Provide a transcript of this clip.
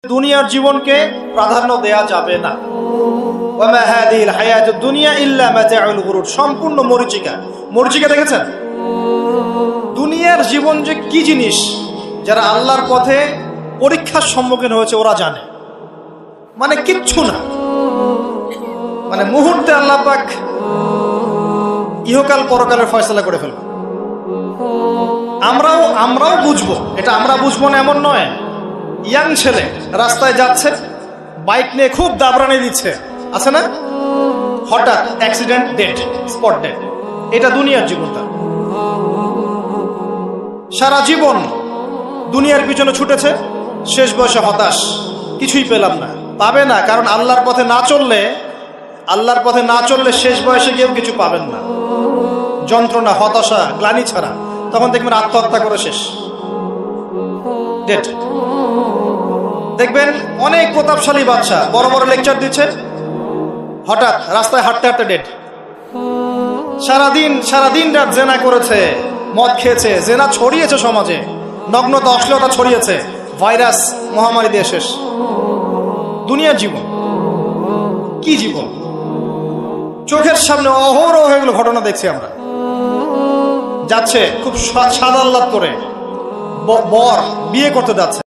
দুনিয়ার জীবনকে প্রাধান্য দেয়া যাবে না। ওয়ামা হাদিহিল হায়াতুদ দুনিয়া ইল্লা মাতাউল গুরুর, সম্পূর্ণ মরীচিকা। মরীচিকা দেখেছেন? দুনিয়ার জীবন যে কি জিনিস, যারা আল্লাহর পথে পরীক্ষার সম্মুখীন হয়েছে ওরা জানে। মানে কিচ্ছু না, মানে মুহূর্তে আল্লাহ পাক ইহকাল পরকালের ফয়সালা করে ফেলবে। আমরাও বুঝবো, এটা আমরা বুঝবো না এমন নয়। ইয়াং ছেলে রাস্তায় যাচ্ছে, বাইক নিয়ে খুব দাবরানি দিচ্ছে, আছে না? হঠাৎ অ্যাক্সিডেন্ট, ডেড, স্পট ডেড। এটা দুনিয়ার জীবনটা। সারা জীবন দুনিয়ার পিছনে ছুটেছে, শেষ বয়সে হতাশ, কিছুই পেলাম না। পাবে না, কারণ আল্লাহর পথে না চললে শেষ বয়সে গিয়েও কিছু পাবেন না। যন্ত্রণা, হতাশা, গ্লানি ছাড়া। তখন দেখবেন আত্মহত্যা করে শেষ, ডেড। দেখবেন অনেক প্রতাপশালী বাচ্চা বড় বড় লেকচার দিচ্ছে, হঠাৎ রাস্তায় হাঁটতে হাঁটতে ডেড। সারাদিন রাত জেনা করেছে, মদ খেয়েছে, জেনা ছড়িয়েছে সমাজে, নগ্নতা, অশ্লীলতা ছড়িয়েছে, ভাইরাস, মহামারী দিয়ে শেষ। দুনিয়ার জীবন কি জীবন! চোখের সামনে অহরহ এগুলো ঘটনা দেখছি আমরা। যাচ্ছে খুব সাদাল্লাদ করে, বর বিয়ে করতে যাচ্ছে।